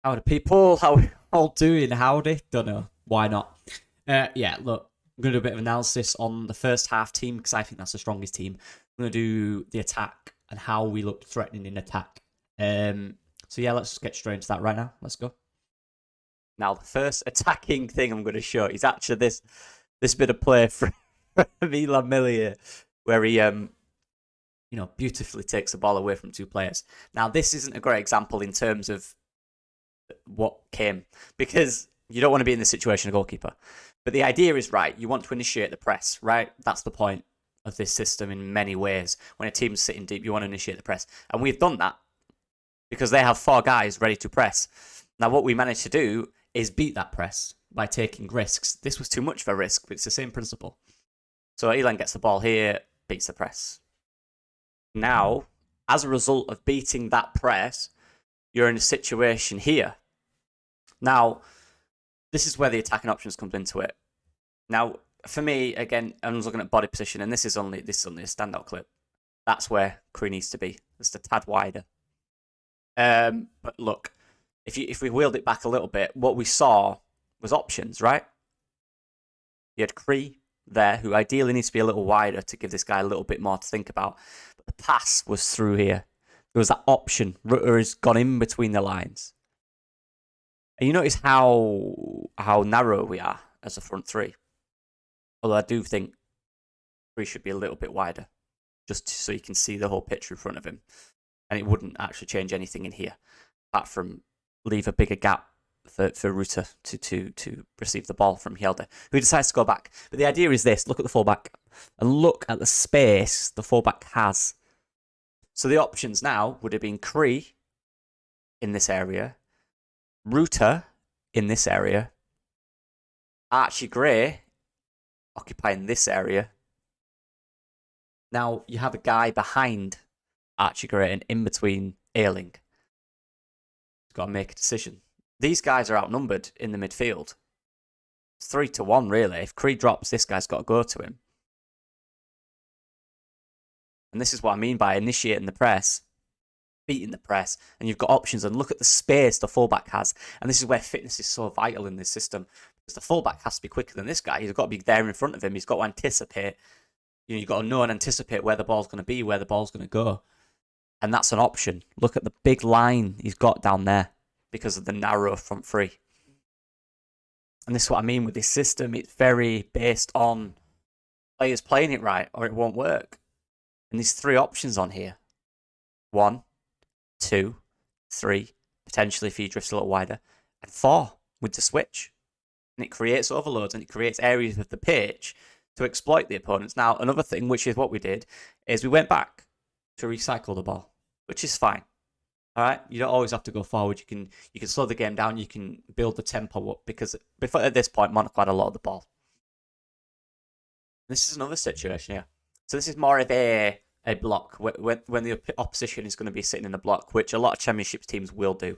Howdy people, how we all doing? Howdy? Don't know. Why not? Yeah, look, I'm going to do a bit of analysis on the first half team because I think that's the strongest team. I'm going to do the attack and how we looked threatening in attack. So yeah, let's just get straight into that right now. Let's go. Now, the first attacking thing I'm going to show is actually this bit of play from Milan Milier, where he beautifully takes the ball away from two players. Now, this isn't a great example in terms of what came because you don't want to be in this situation, a goalkeeper. But the idea is right. You want to initiate the press, right? That's the point of this system in many ways. When a team's sitting deep, you want to initiate the press. And we've done that because they have four guys ready to press. Now, what we managed to do is beat that press by taking risks. This was too much of a risk, but it's the same principle. So Elan gets the ball here, beats the press. Now, as a result of beating that press, you're in a situation here. Now, this is where the attacking options comes into it. Now, for me, again, I was looking at body position, and this is only a standout clip. That's where Cree needs to be, just a tad wider. But look, if we wheeled it back a little bit, what we saw was options, right? You had Cree there, who ideally needs to be a little wider to give this guy a little bit more to think about. But the pass was through here. There was that option. Rutter has gone in between the lines. And you notice how narrow we are as a front three. Although I do think Cree should be a little bit wider, just so you can see the whole picture in front of him. And it wouldn't actually change anything in here, apart from leave a bigger gap for Rutter to receive the ball from Hjelde, who decides to go back. But the idea is this: look at the fullback and look at the space the fullback has. So the options now would have been Cree in this area, Rutter in this area, Archie Gray occupying this area. Now you have a guy behind Archie Gray and in between Ayling. He's got to make a decision. These guys are outnumbered in the midfield. It's 3-1, really. If Creed drops, this guy's got to go to him. And this is what I mean by initiating the press, beating the press, and you've got options. And look at the space the fullback has. And this is where fitness is so vital in this system, because the fullback has to be quicker than this guy. He's got to be there in front of him. He's got to anticipate. You've got to know and anticipate where the ball's going to be, where the ball's going to go. And that's an option. Look at the big line he's got down there because of the narrow front three. And this is what I mean with this system. It's very based on players playing it right, or it won't work. And there's three options on here. 1, 2, 3, potentially if he drifts a little wider, and 4 with the switch. And it creates overloads and it creates areas of the pitch to exploit the opponents. Now, another thing, which is what we did, is we went back to recycle the ball, which is fine. All right, you don't always have to go forward. You can slow the game down. You can build the tempo up because before at this point, Monaco had a lot of the ball. This is another situation here. So this is more of a block when the opposition is going to be sitting in the block, which a lot of Championship teams will do.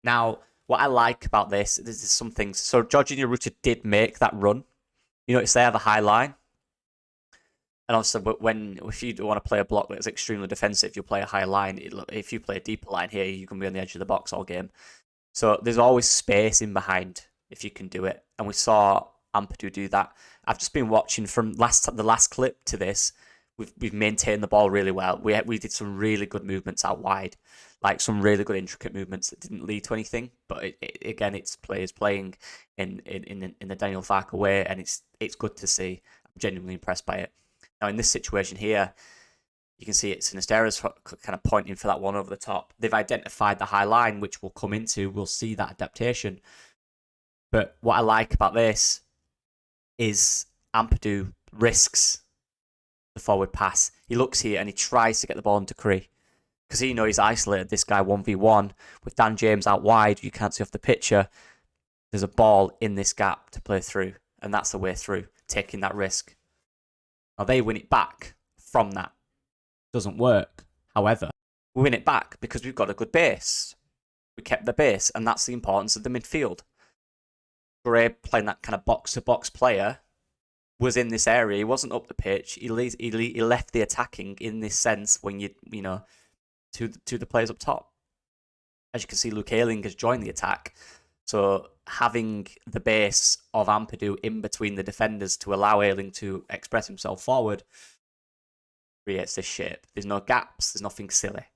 Now, what I like about this is some things. So Jorginho Rutter did make that run. You notice they have a high line. And also, but if you want to play a block that's extremely defensive, you'll play a high line. If you play a deeper line here, you can be on the edge of the box all game. So there's always space in behind if you can do it. And we saw Ampadu do that. I've just been watching from the last clip to this. We've maintained the ball really well. We did some really good movements out wide, like some really good intricate movements that didn't lead to anything. But again, it's players playing in the Daniel Farke way, and it's good to see. I'm genuinely impressed by it. Now, in this situation here, you can see it's Sinistera's kind of pointing for that one over the top. They've identified the high line, which we'll come into. We'll see that adaptation. But what I like about this is Ampadu risks the forward pass. He looks here and he tries to get the ball into Cree because he knows he's isolated this guy 1v1 with Dan James out wide. You can't see off the picture. There's a ball in this gap to play through, and that's the way through, taking that risk. Now, they win it back from that. Doesn't work. However, we win it back because we've got a good base. We kept the base, and that's the importance of the midfield. Gray, playing that kind of box-to-box player, was in this area. He wasn't up the pitch. He left the attacking in this sense when to the players up top. As you can see, Luke Ayling has joined the attack. So having the base of Ampadu in between the defenders to allow Ayling to express himself forward creates this shape. There's no gaps. There's nothing silly.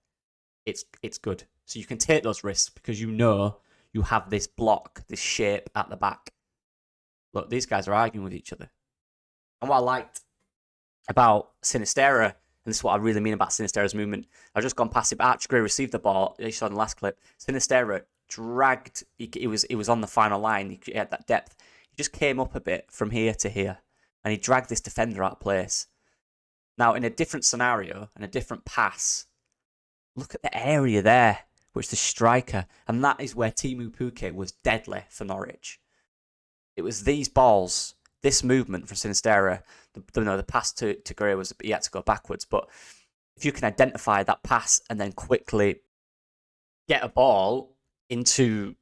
It's good. So you can take those risks because you know you have this block, this shape at the back. Look, these guys are arguing with each other. And what I liked about Sinistera, and this is what I really mean about Sinistera's movement, I've just gone past it, but Archie Gray received the ball, you saw in the last clip, Sinistera dragged, he was on the final line, he had that depth, he just came up a bit from here to here, and he dragged this defender out of place. Now, in a different scenario, and a different pass, look at the area there, which the striker, and that is where Teemu Pukki was deadly for Norwich. It was these balls, this movement from Sinistera, the pass to Gray was, he had to go backwards, but if you can identify that pass and then quickly get a ball into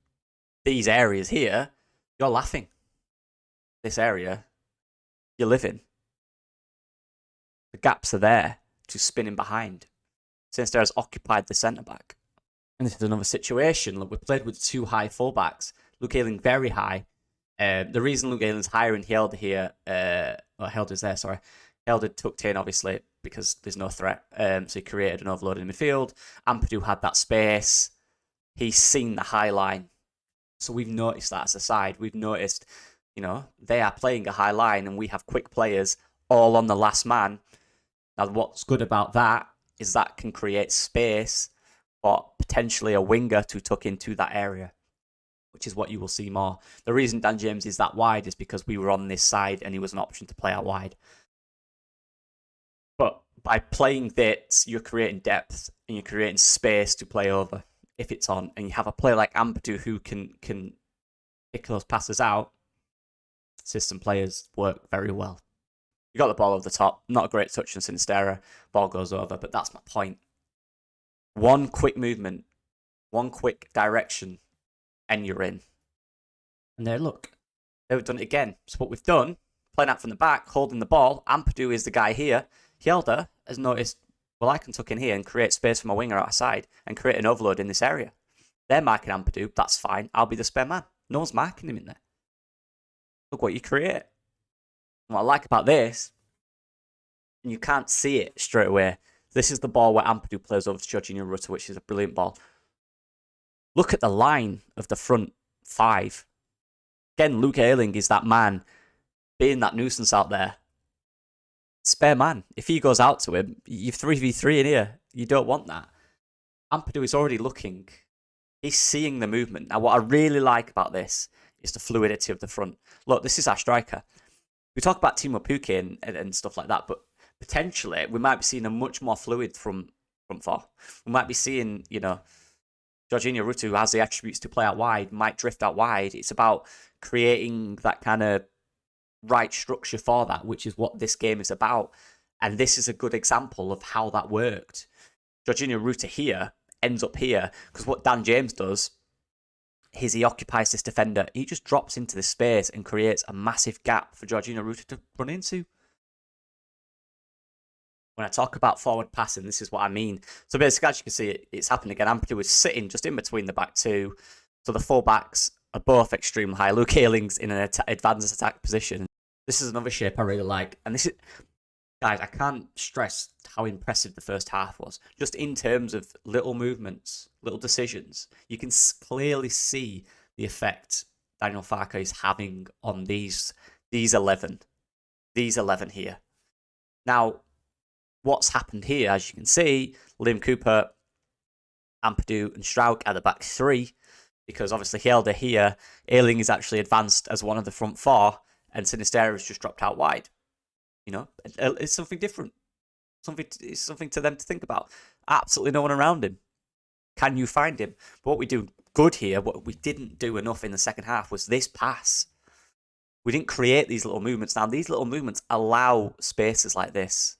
these areas here, you're laughing. This area, you're living. The gaps are there to spin in behind. Sinistera's occupied the centre-back. And this is another situation. Look, we played with two high fullbacks. Luke Ayling very high. The reason Luke Ayling's higher in Hjelde here, Helder's there, sorry. Helder tucked in, obviously, because there's no threat. So he created an overload in midfield. Ampadu had that space. He's seen the high line. So we've noticed that as a side. We've noticed, they are playing a high line and we have quick players all on the last man. Now, what's good about that is that can create space for potentially a winger to tuck into that area, which is what you will see more. The reason Dan James is that wide is because we were on this side and he was an option to play out wide. But by playing this, you're creating depth and you're creating space to play over if it's on. And you have a player like Ampadu who can pick those passes out. System players work very well. You got the ball over the top. Not a great touch on Sinistera. Ball goes over, but that's my point. One quick movement, one quick direction, and you're in. And there, look, they've done it again. So what we've done, playing out from the back, holding the ball. Ampadu is the guy here. Hjelde has noticed, well, I can tuck in here and create space for my winger outside and create an overload in this area. They're marking Ampadu. That's fine. I'll be the spare man. No one's marking him in there. Look what you create. And what I like about this, and you can't see it straight away, this is the ball where Ampadu plays over to Jorginho Rutter, which is a brilliant ball. Look at the line of the front five. Again, Luke Ayling is that man being that nuisance out there. Spare man. If he goes out to him, you've 3v3 in here. You don't want that. Ampadu is already looking. He's seeing the movement. Now, what I really like about this is the fluidity of the front. Look, this is our striker. We talk about Teemu Pukki and stuff like that, but potentially we might be seeing a much more fluid front four. We might be seeing, Jorginho Rutter, who has the attributes to play out wide, might drift out wide. It's about creating that kind of right structure for that, which is what this game is about. And this is a good example of how that worked. Jorginho Rutter here ends up here, because what Dan James does is he occupies this defender. He just drops into the space and creates a massive gap for Jorginho Rutter to run into. When I talk about forward passing, this is what I mean. So basically, as you can see, it's happened again. Ampadu was sitting just in between the back two. So the full backs are both extremely high. Luke Ayling's in an advanced attack position. This is another shape I really like. And this is, guys, I can't stress how impressive the first half was. Just in terms of little movements, little decisions, you can clearly see the effect Daniel Farke is having on these 11 here. Now, what's happened here, as you can see, Liam Cooper, Ampadu, and Strauch are the back three, because obviously Hjelde here, Ayling is actually advanced as one of the front four, and Sinistera has just dropped out wide. It's something different. It's something to them to think about. Absolutely no one around him. Can you find him? But what we do good here, what we didn't do enough in the second half, was this pass. We didn't create these little movements. Now, these little movements allow spaces like this.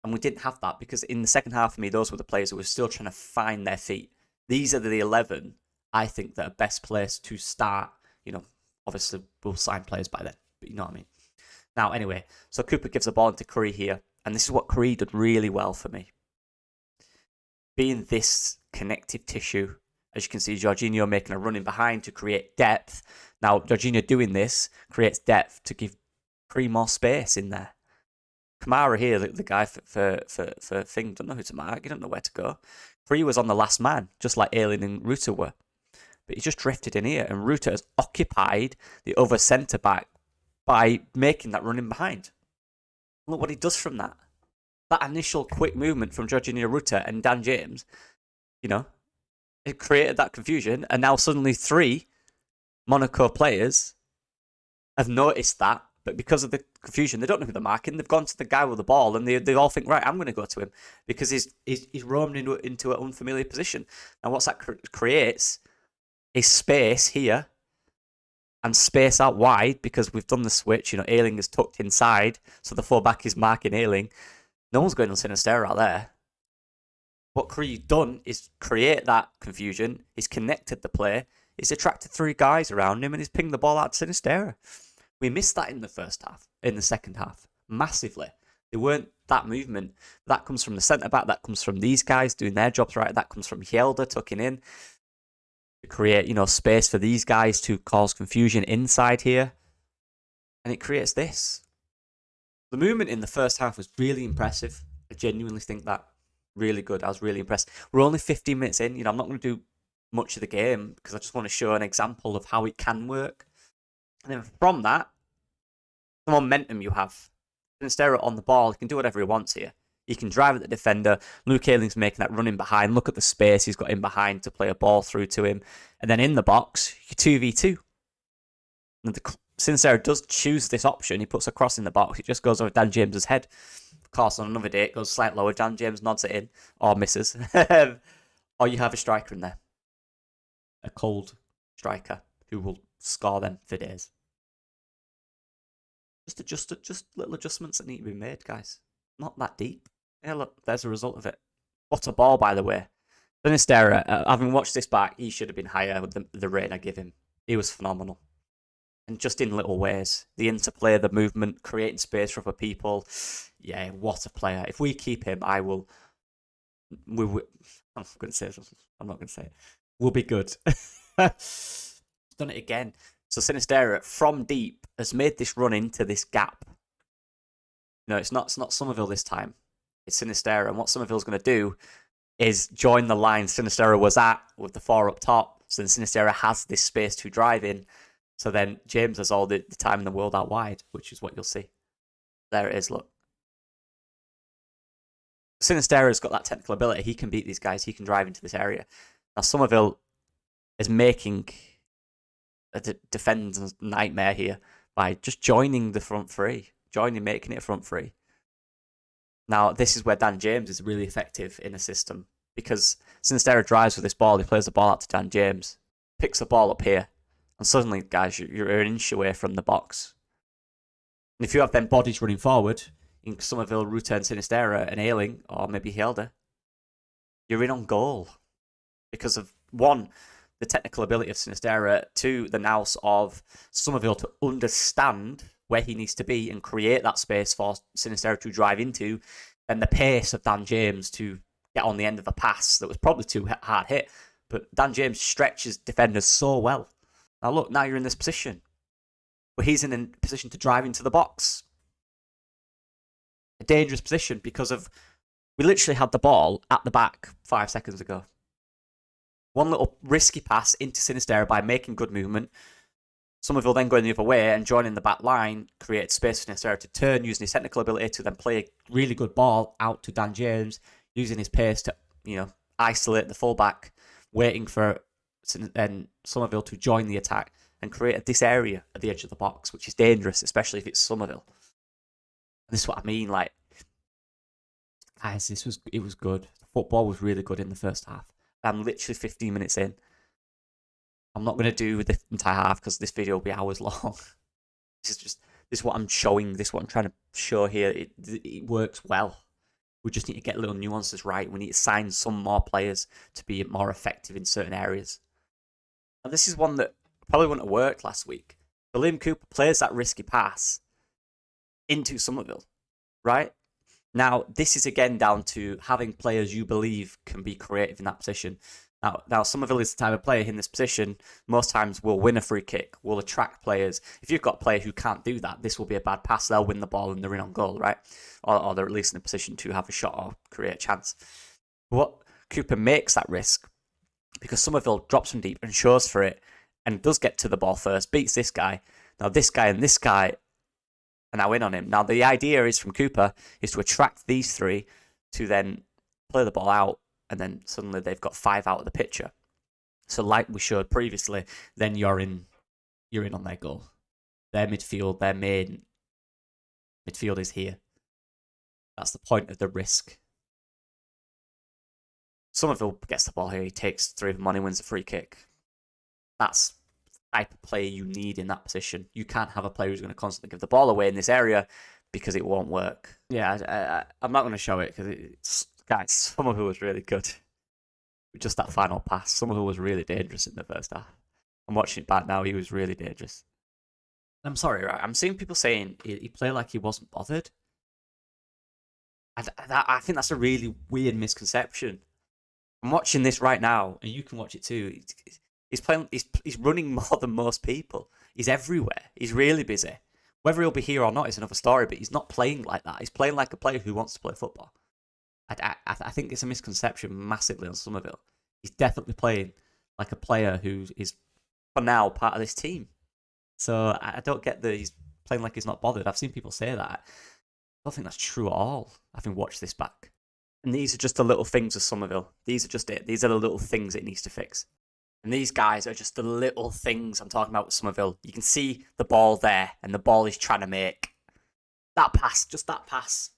And we didn't have that because in the second half, for me, those were the players who were still trying to find their feet. These are the 11, I think, that are best placed to start. Obviously, we'll sign players by then, but you know what I mean. Now, anyway, so Cooper gives the ball into Curry here. And this is what Curry did really well for me. Being this connective tissue. As you can see, Jorginho making a run in behind to create depth. Now, Jorginho doing this creates depth to give Cree more space in there. Kamara here, the guy for thing, don't know who to mark. He don't know where to go. Cree was on the last man, just like Ayling and Ruta were. But he just drifted in here, and Ruta has occupied the other centre-back by making that run in behind. Look what he does from that. That initial quick movement from Jorginho Ruta and Dan James, it created that confusion, and now suddenly 3 Monaco players have noticed that, but because of the confusion, they don't know who they're marking. They've gone to the guy with the ball, and they all think, right, I'm going to go to him, because he's roamed into an unfamiliar position. And what's that creates is space here and space out wide, because we've done the switch. Ayling is tucked inside, so the fullback is marking Ayling. No one's going on Sinisterra out there. What Cree's done is create that confusion. He's connected the play. He's attracted 3 guys around him, and he's pinged the ball out to Sinisterra. We missed that in the second half, massively. There weren't that movement. That comes from the centre-back. That comes from these guys doing their jobs right. That comes from Hjelde tucking in to create, space for these guys to cause confusion inside here. And it creates this. The movement in the first half was really impressive. I genuinely think that. Really good. I was really impressed. We're only 15 minutes in. I'm not going to do much of the game because I just want to show an example of how it can work. And then from that, the momentum you have. Sinisterra on the ball, he can do whatever he wants here. He can drive at the defender. Luke Ayling's making that run in behind. Look at the space he's got in behind to play a ball through to him. And then in the box, 2v2. And Sinisterra does choose this option. He puts a cross in the box. It just goes over Dan James's head. Of course, on another day, it goes slightly lower. Dan James nods it in or misses. Or you have a striker in there. A cold striker who will score them for days. Just little adjustments that need to be made, guys. Not that deep. Yeah, look, there's a result of it. What a ball, by the way. Sinisterra, having watched this back, he should have been higher with the rating I give him. He was phenomenal. And just in little ways. The interplay, the movement, creating space for other people. Yeah, what a player. If we keep him, I'm going to say something. I'm not going to say it. We'll be good. Done it again. So Sinisterra, from deep, has made this run into this gap. It's not Somerville this time. It's Sinisterra. And what Somerville's going to do is join the line Sinisterra was at with the 4 up top. So then Sinisterra has this space to drive in. So then James has all the time in the world out wide, which is what you'll see. There it is, look. Sinisterra's got that technical ability. He can beat these guys. He can drive into this area. Now, Somerville is making a defender's nightmare here by just joining the front 3. Making it front 3. Now, this is where Dan James is really effective in a system, because Sinisterra drives with this ball. He plays the ball out to Dan James, picks the ball up here. And suddenly, guys, you're an inch away from the box. And if you have them bodies running forward, in Somerville, Ruta and Sinisterra and Ayling, or maybe Hjelde, you're in on goal. Because of, 1, the technical ability of Sinisterra, 2, the nous of Somerville to understand where he needs to be and create that space for Sinisterra to drive into, and the pace of Dan James to get on the end of a pass that was probably too hard hit. But Dan James stretches defenders so well. Now look, now you're in this position where he's in a position to drive into the box. A dangerous position because of, we literally had the ball at the back 5 seconds ago. One little risky pass into Sinisterra by making good movement. Somerville then going the other way and joining the back line creates space for Sinisterra to turn using his technical ability to then play a really good ball out to Dan James, using his pace to, isolate the fullback, waiting for and Somerville to join the attack and create this area at the edge of the box, which is dangerous, especially if it's Somerville. And this is what I mean, guys, it was good. The football was really good in the first half. I'm literally 15 minutes in. I'm not going to do the entire half because this video will be hours long. This is what I'm showing. This is what I'm trying to show here. It works well. We just need to get little nuances right. We need to sign some more players to be more effective in certain areas. And this is one that probably wouldn't have worked last week. But Liam Cooper plays that risky pass into Somerville, right? Now, this is again down to having players you believe can be creative in that position. Now, Somerville is the type of player in this position, most times will win a free kick, will attract players. If you've got a player who can't do that, this will be a bad pass. They'll win the ball and they're in on goal, right? Or they're at least in a position to have a shot or create a chance. What Cooper makes that risk, because Somerville drops from deep and shows for it and does get to the ball first, beats this guy. Now, this guy and this guy are now in on him. Now, the idea is from Cooper is to attract these three to then play the ball out, and then suddenly they've got 5 out of the picture. So like we showed previously, then you're in on their goal. Their midfield, their main midfield is here. That's the point of the risk. Somerville gets the ball here, he takes 3 of them on, he wins a free kick. That's the type of player you need in that position. You can't have a player who's going to constantly give the ball away in this area because it won't work. Yeah, I'm not going to show it because guys, Somerville was really good. Just that final pass. Somerville was really dangerous in the first half. I'm watching it back now, he was really dangerous. I'm sorry, right? I'm seeing people saying he played like he wasn't bothered. I think that's a really weird misconception. I'm watching this right now, and you can watch it too. He's playing. He's running more than most people. He's everywhere. He's really busy. Whether he'll be here or not is another story. But he's not playing like that. He's playing like a player who wants to play football. I think it's a misconception massively on Somerville. He's definitely playing like a player who is for now part of this team. So I don't get that he's playing like he's not bothered. I've seen people say that. I don't think that's true at all. Having watched this back. And these are just the little things of Somerville. These are just it. These are the little things it needs to fix. And these guys are just the little things I'm talking about with Somerville. You can see the ball there, and the ball he's trying to make. That pass, just that pass.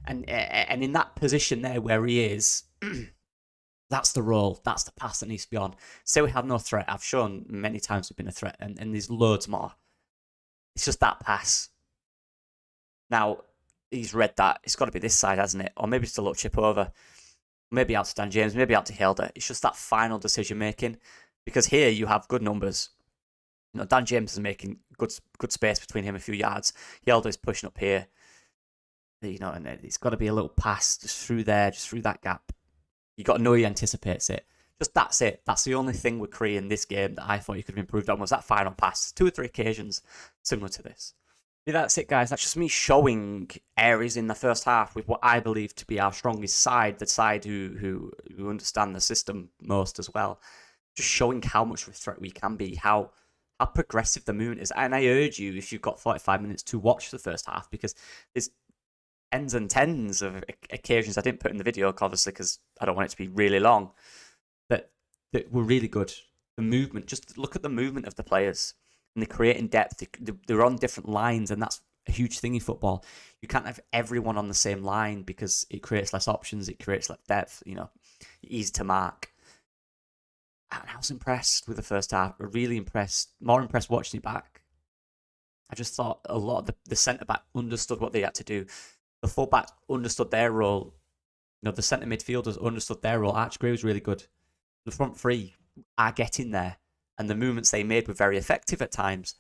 And in that position there where he is, that's the role. That's the pass that needs to be on. Say we have no threat. I've shown many times we've been a threat, and there's loads more. It's just that pass. Now, he's read that. It's got to be this side, hasn't it? Or maybe it's a little chip over. Maybe out to Dan James, maybe out to Helder. It's just that final decision making. Because here you have good numbers. You know, Dan James is making good space between him a few yards. Helder is pushing up here. You know, and it's got to be a little pass just through there, just through that gap. You got to know he anticipates it. Just that's it. That's the only thing with Cree in this game that I thought you could have improved on was that final pass. 2 or 3 occasions similar to this. Yeah, that's it, guys. That's just me showing areas in the first half with what I believe to be our strongest side, the side who understand the system most as well. Just showing how much of a threat we can be, how progressive the movement is. And I urge you, if you've got 45 minutes, to watch the first half because there's tens and tens of occasions I didn't put in the video, obviously, because I don't want it to be really long, that were really good. The movement, just look at the movement of the players. And they create in depth. They're on different lines, and that's a huge thing in football. You can't have everyone on the same line because it creates less options. It creates less depth. You know, easy to mark. And I was impressed with the first half. Really impressed. More impressed watching it back. I just thought a lot of the centre back understood what they had to do. The full back understood their role. You know, the centre midfielders understood their role. Archgray was really good. The front three are getting there. And the movements they made were very effective at times.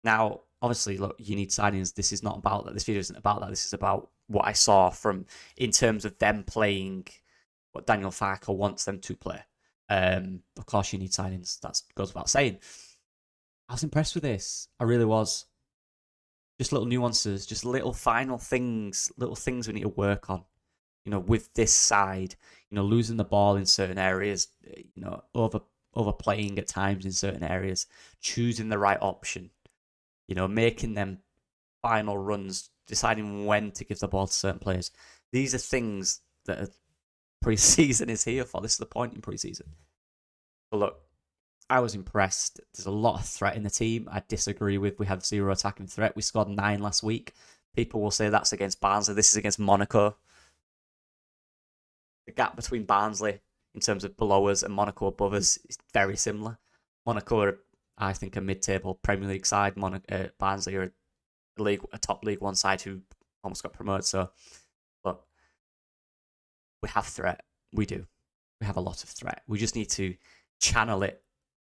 Now, obviously, look, you need signings. This is not about that. This video isn't about that. This is about what I saw from in terms of them playing what Daniel Farker wants them to play. Of course, you need signings. That goes without saying. I was impressed with this. I really was. Just little nuances, just little final things, little things we need to work on. You know, with this side, you know, losing the ball in certain areas, you know, overplaying at times in certain areas, choosing the right option, you know, making them final runs, deciding when to give the ball to certain players. These are things that pre-season is here for. This is the point in pre-season. But look, I was impressed. There's a lot of threat in the team. I disagree with we have 0 attacking threat. We scored 9 last week. People will say that's against Barnsley. This is against Monaco. The gap between Barnsley in terms of below us and Monaco above us is very similar. Monaco are, I think, a mid-table Premier League side. Barnsley are a top League One side who almost got promoted. So, look, we have threat. We do. We have a lot of threat. We just need to channel it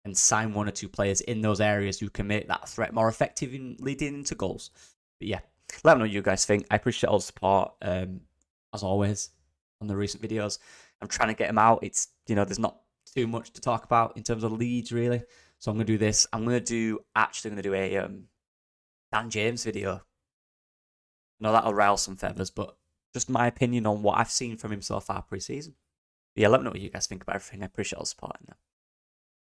and sign 1 or 2 players in those areas who can make that threat more effective in leading into goals. But yeah, Let me know what you guys think. I appreciate all the support, as always, on the recent videos. I'm trying to get them out. It's, there's not too much to talk about in terms of Leeds, really. So I'm going to do this. I'm going to do a Dan James video. I know that'll rile some feathers, but just my opinion on what I've seen from him so far pre-season. Yeah, let me know what you guys think about everything. I appreciate all the support.